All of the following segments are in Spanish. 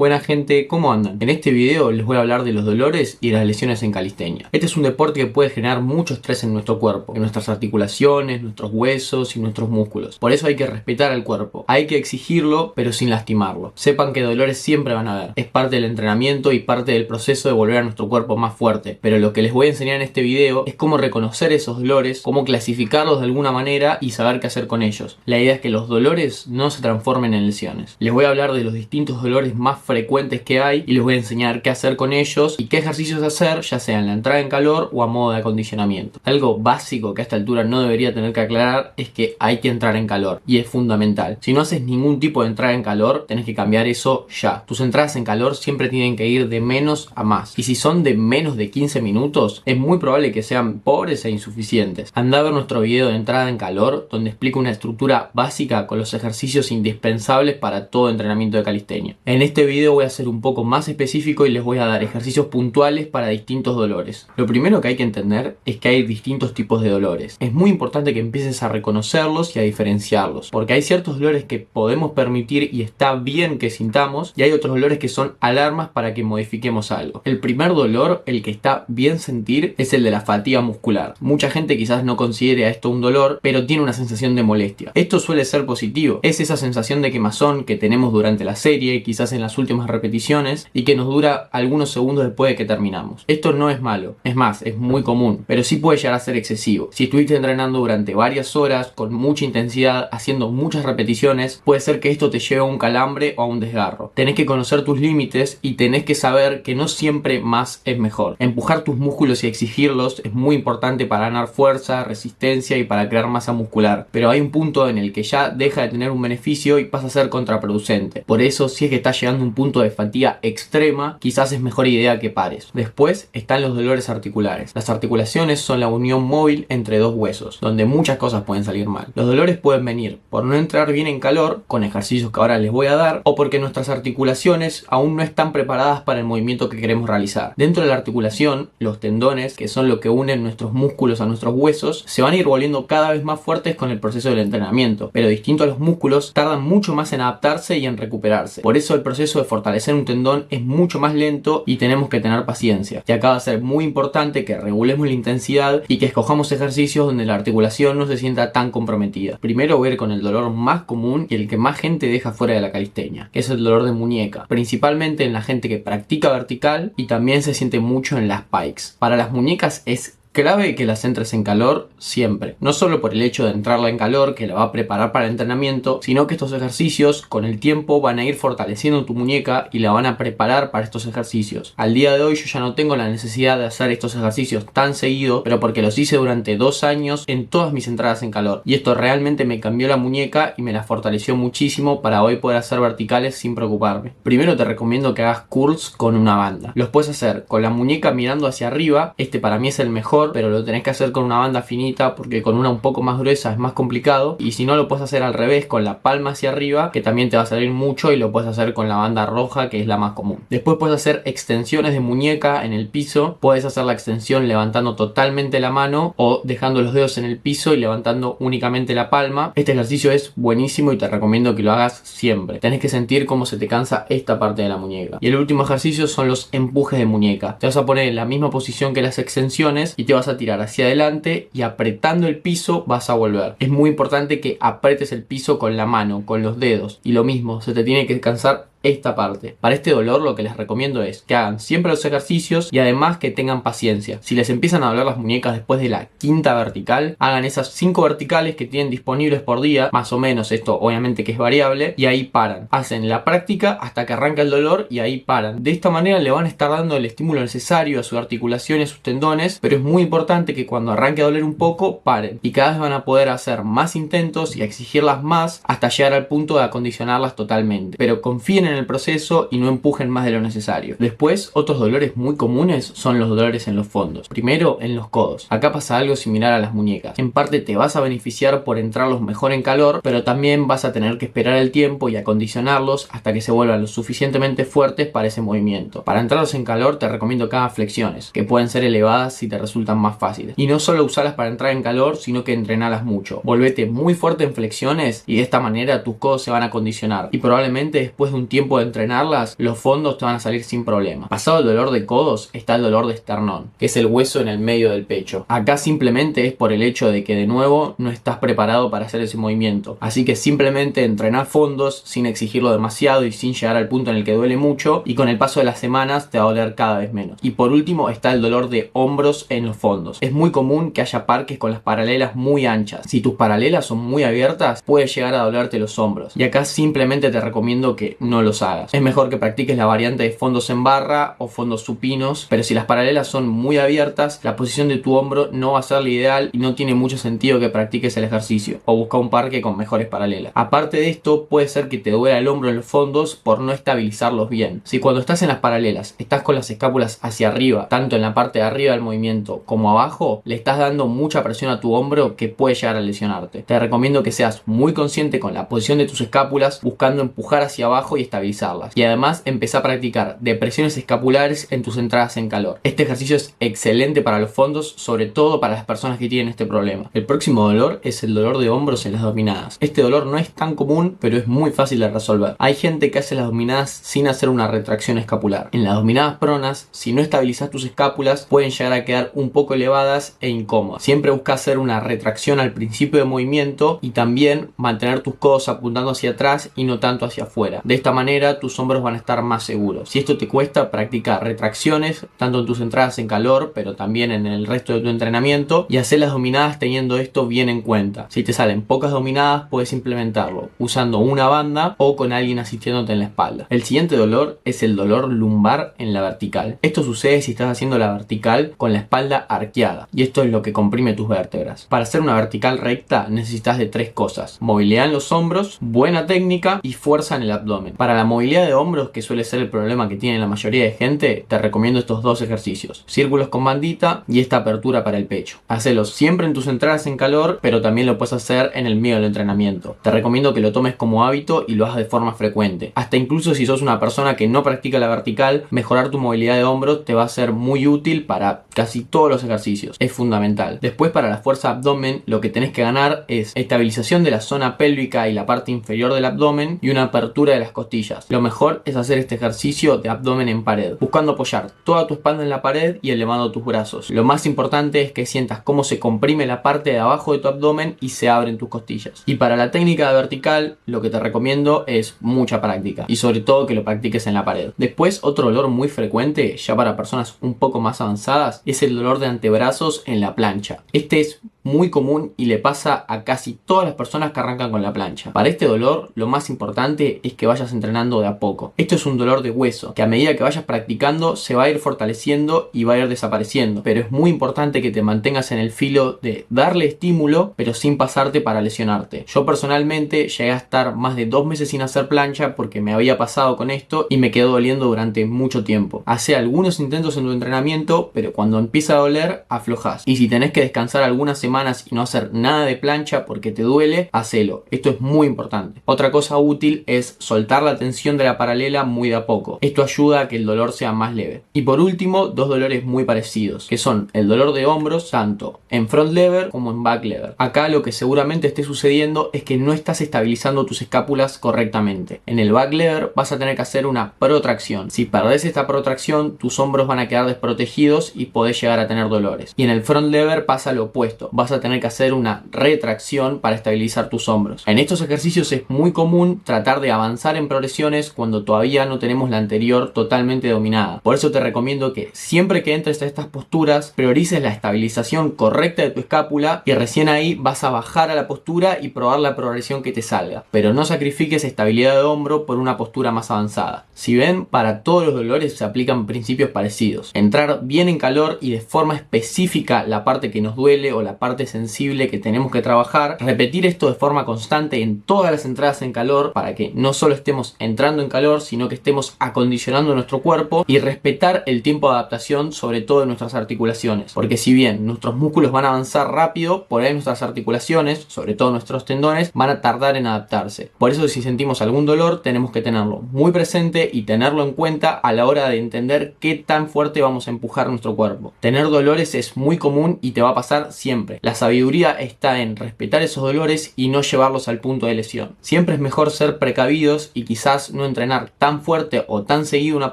Buena gente, ¿cómo andan? En este video les voy a hablar de los dolores y las lesiones en calistenia. Este es un deporte que puede generar mucho estrés en nuestro cuerpo, en nuestras articulaciones, nuestros huesos y nuestros músculos. Por eso hay que respetar al cuerpo, hay que exigirlo pero sin lastimarlo. Sepan que dolores siempre van a haber, es parte del entrenamiento y parte del proceso de volver a nuestro cuerpo más fuerte. Pero lo que les voy a enseñar en este video es cómo reconocer esos dolores, cómo clasificarlos de alguna manera y saber qué hacer con ellos. La idea es que los dolores no se transformen en lesiones. Les voy a hablar de los distintos dolores más frecuentes que hay y les voy a enseñar qué hacer con ellos y qué ejercicios hacer, ya sea en la entrada en calor o a modo de acondicionamiento. Algo básico que a esta altura no debería tener que aclarar es que hay que entrar en calor y es fundamental. Si no haces ningún tipo de entrada en calor, tenés que cambiar eso ya. Tus entradas en calor siempre tienen que ir de menos a más, y si son de menos de 15 minutos, es muy probable que sean pobres e insuficientes. Anda a ver nuestro video de entrada en calor, donde explico una estructura básica con los ejercicios indispensables para todo entrenamiento de calistenia. En este video voy a ser un poco más específico y les voy a dar ejercicios puntuales para distintos dolores. Lo primero que hay que entender es que hay distintos tipos de dolores. Es muy importante que empieces a reconocerlos y a diferenciarlos, porque hay ciertos dolores que podemos permitir y está bien que sintamos, y hay otros dolores que son alarmas para que modifiquemos algo. El primer dolor, el que está bien sentir, es el de la fatiga muscular. Mucha gente quizás no considere a esto un dolor, pero tiene una sensación de molestia. Esto suele ser positivo, es esa sensación de quemazón que tenemos durante la serie, quizás en las últimas repeticiones, y que nos dura algunos segundos después de que terminamos. Esto no es malo, es más, es muy común, pero sí puede llegar a ser excesivo. Si estuviste entrenando durante varias horas, con mucha intensidad, haciendo muchas repeticiones, puede ser que esto te lleve a un calambre o a un desgarro. Tenés que conocer tus límites y tenés que saber que no siempre más es mejor. Empujar tus músculos y exigirlos es muy importante para ganar fuerza, resistencia y para crear masa muscular, pero hay un punto en el que ya deja de tener un beneficio y pasa a ser contraproducente. Por eso, si es que estás llegando a un punto de fatiga extrema, quizás es mejor idea que pares. Después están los dolores articulares. Las articulaciones son la unión móvil entre dos huesos, donde muchas cosas pueden salir mal. Los dolores pueden venir por no entrar bien en calor, con ejercicios que ahora les voy a dar, o porque nuestras articulaciones aún no están preparadas para el movimiento que queremos realizar. Dentro de la articulación, los tendones, que son lo que unen nuestros músculos a nuestros huesos, se van a ir volviendo cada vez más fuertes con el proceso del entrenamiento, pero distinto a los músculos, tardan mucho más en adaptarse y en recuperarse. Por eso el proceso de fortalecer un tendón es mucho más lento y tenemos que tener paciencia. Y acá va a ser muy importante que regulemos la intensidad y que escojamos ejercicios donde la articulación no se sienta tan comprometida. Primero voy a ir con el dolor más común y el que más gente deja fuera de la calistenia, que es el dolor de muñeca, principalmente en la gente que practica vertical, y también se siente mucho en las pikes. Para las muñecas es clave que las entres en calor siempre, no solo por el hecho de entrarla en calor, que la va a preparar para el entrenamiento, sino que estos ejercicios con el tiempo van a ir fortaleciendo tu muñeca y la van a preparar para estos ejercicios. Al día de hoy yo ya no tengo la necesidad de hacer estos ejercicios tan seguido, pero porque los hice durante 2 años en todas mis entradas en calor, y esto realmente me cambió la muñeca y me la fortaleció muchísimo para hoy poder hacer verticales sin preocuparme. Primero te recomiendo que hagas curls con una banda. Los puedes hacer con la muñeca mirando hacia arriba, este para mí es el mejor, pero lo tenés que hacer con una banda finita, porque con una un poco más gruesa es más complicado, y si no lo puedes hacer al revés, con la palma hacia arriba, que también te va a salir mucho, y lo puedes hacer con la banda roja, que es la más común. Después puedes hacer extensiones de muñeca en el piso. Puedes hacer la extensión levantando totalmente la mano o dejando los dedos en el piso y levantando únicamente la palma. Este ejercicio es buenísimo y te recomiendo que lo hagas siempre. Tenés que sentir cómo se te cansa esta parte de la muñeca. Y el último ejercicio son los empujes de muñeca. Te vas a poner en la misma posición que las extensiones y te vas a tirar hacia adelante, y apretando el piso vas a volver. Es muy importante que apretes el piso con la mano, con los dedos, y lo mismo, se te tiene que cansar esta parte. Para este dolor lo que les recomiendo es que hagan siempre los ejercicios y además que tengan paciencia. Si les empiezan a doler las muñecas después de la quinta vertical, hagan esas 5 verticales que tienen disponibles por día, más o menos, esto obviamente que es variable, y ahí paran. Hacen la práctica hasta que arranca el dolor y ahí paran. De esta manera le van a estar dando el estímulo necesario a su articulación y a sus tendones, pero es muy importante que cuando arranque a doler un poco, paren. Y cada vez van a poder hacer más intentos y exigirlas más hasta llegar al punto de acondicionarlas totalmente. Pero confíen en el proceso y no empujen más de lo necesario. Después, otros dolores muy comunes son los dolores en los fondos. Primero, en los codos. Acá pasa algo similar a las muñecas. En parte te vas a beneficiar por entrarlos mejor en calor, pero también vas a tener que esperar el tiempo y acondicionarlos hasta que se vuelvan lo suficientemente fuertes para ese movimiento. Para entrarlos en calor te recomiendo que hagas flexiones, que pueden ser elevadas si te resultan más fáciles. Y no solo usarlas para entrar en calor, sino que entrenarlas mucho. Volvete muy fuerte en flexiones y de esta manera tus codos se van a acondicionar y probablemente después de un tiempo tiempo de entrenarlas, los fondos te van a salir sin problema. Pasado el dolor de codos, está el dolor de esternón, que es el hueso en el medio del pecho. Acá simplemente es por el hecho de que de nuevo no estás preparado para hacer ese movimiento. Así que simplemente entrenar fondos sin exigirlo demasiado y sin llegar al punto en el que duele mucho, y con el paso de las semanas te va a doler cada vez menos. Y por último está el dolor de hombros en los fondos. Es muy común que haya parques con las paralelas muy anchas. Si tus paralelas son muy abiertas, puede llegar a dolerte los hombros. Y acá simplemente te recomiendo que no los hagas. Es mejor que practiques la variante de fondos en barra o fondos supinos, pero si las paralelas son muy abiertas, la posición de tu hombro no va a ser la ideal y no tiene mucho sentido que practiques el ejercicio, o busca un parque con mejores paralelas. Aparte de esto, puede ser que te duela el hombro en los fondos por no estabilizarlos bien. Si cuando estás en las paralelas estás con las escápulas hacia arriba, tanto en la parte de arriba del movimiento como abajo, le estás dando mucha presión a tu hombro que puede llegar a lesionarte. Te recomiendo que seas muy consciente con la posición de tus escápulas, buscando empujar hacia abajo y estabilizarlas. Y además empezá a practicar depresiones escapulares en tus entradas en calor. Este ejercicio es excelente para los fondos, sobre todo para las personas que tienen este problema. El próximo dolor es el dolor de hombros en las dominadas. Este dolor no es tan común, pero es muy fácil de resolver. Hay gente que hace las dominadas sin hacer una retracción escapular. En las dominadas pronas, si no estabilizas tus escápulas, pueden llegar a quedar un poco elevadas e incómodas. Siempre busca hacer una retracción al principio de movimiento y también mantener tus codos apuntando hacia atrás y no tanto hacia afuera. De esta manera tus hombros van a estar más seguros. Si esto te cuesta, practica retracciones tanto en tus entradas en calor, pero también en el resto de tu entrenamiento, y hacer las dominadas teniendo esto bien en cuenta. Si te salen pocas dominadas, puedes implementarlo usando una banda o con alguien asistiéndote en la espalda. El siguiente dolor es el dolor lumbar en la vertical. Esto sucede si estás haciendo la vertical con la espalda arqueada, y esto es lo que comprime tus vértebras. Para hacer una vertical recta necesitas de tres cosas: movilidad en los hombros, buena técnica y fuerza en el abdomen. Para la movilidad de hombros, que suele ser el problema que tiene la mayoría de gente, te recomiendo estos dos ejercicios: círculos con bandita y esta apertura para el pecho. Hacelos siempre en tus entradas en calor, pero también lo puedes hacer en el medio del entrenamiento. Te recomiendo que lo tomes como hábito y lo hagas de forma frecuente. Hasta incluso si sos una persona que no practica la vertical, mejorar tu movilidad de hombros te va a ser muy útil para casi todos los ejercicios. Es fundamental. Después, para la fuerza abdomen, lo que tenés que ganar es estabilización de la zona pélvica y la parte inferior del abdomen y una apertura de las costillas. Lo mejor es hacer este ejercicio de abdomen en pared, buscando apoyar toda tu espalda en la pared y elevando tus brazos. Lo más importante es que sientas cómo se comprime la parte de abajo de tu abdomen y se abren tus costillas. Y para la técnica de vertical, lo que te recomiendo es mucha práctica y sobre todo que lo practiques en la pared. Después, otro dolor muy frecuente, ya para personas un poco más avanzadas, es el dolor de antebrazos en la plancha. Este es muy común y le pasa a casi todas las personas que arrancan con la plancha. Para este dolor, lo más importante es que vayas entrenando de a poco. Esto es un dolor de hueso, que a medida que vayas practicando se va a ir fortaleciendo y va a ir desapareciendo, pero es muy importante que te mantengas en el filo de darle estímulo, pero sin pasarte para lesionarte. Yo personalmente llegué a estar más de 2 meses sin hacer plancha porque me había pasado con esto y me quedó doliendo durante mucho tiempo. Hacé algunos intentos en tu entrenamiento, pero cuando empieza a doler, aflojás. Y si tenés que descansar algunas semanas y no hacer nada de plancha porque te duele, hacelo. Esto es muy importante. Otra cosa útil es soltar la tensión de la paralela muy de a poco. Esto ayuda a que el dolor sea más leve. Y por último, dos dolores muy parecidos, que son el dolor de hombros, tanto en front lever como en back lever. Acá lo que seguramente esté sucediendo es que no estás estabilizando tus escápulas correctamente. En el back lever vas a tener que hacer una protracción. Si perdés esta protracción, tus hombros van a quedar desprotegidos y podés llegar a tener dolores. Y en el front lever pasa lo opuesto. Vas a tener que hacer una retracción para estabilizar tus hombros. En estos ejercicios es muy común tratar de avanzar en progresiones cuando todavía no tenemos la anterior totalmente dominada. Por eso te recomiendo que siempre que entres a estas posturas priorices la estabilización correcta de tu escápula y recién ahí vas a bajar a la postura y probar la progresión que te salga. Pero no sacrifiques estabilidad de hombro por una postura más avanzada. Si ven, para todos los dolores se aplican principios parecidos. Entrar bien en calor y de forma específica la parte que nos duele o la parte sensible que tenemos que trabajar. Repetir esto de forma constante en todas las entradas en calor para que no solo estemos entrando en calor, sino que estemos acondicionando nuestro cuerpo, y respetar el tiempo de adaptación, sobre todo en nuestras articulaciones. Porque si bien nuestros músculos van a avanzar rápido, por ahí nuestras articulaciones, sobre todo nuestros tendones, van a tardar en adaptarse. Por eso, si sentimos algún dolor, tenemos que tenerlo muy presente y tenerlo en cuenta a la hora de entender qué tan fuerte vamos a empujar nuestro cuerpo. Tener dolores es muy común y te va a pasar siempre. La sabiduría está en respetar esos dolores y no llevarlos al punto de lesión. Siempre es mejor ser precavidos y quizás no entrenar tan fuerte o tan seguido una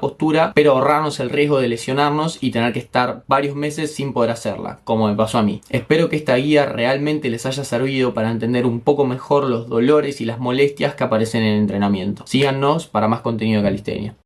postura, pero ahorrarnos el riesgo de lesionarnos y tener que estar varios meses sin poder hacerla, como me pasó a mí. Espero que esta guía realmente les haya servido para entender un poco mejor los dolores y las molestias que aparecen en el entrenamiento. Síganos para más contenido de calistenia.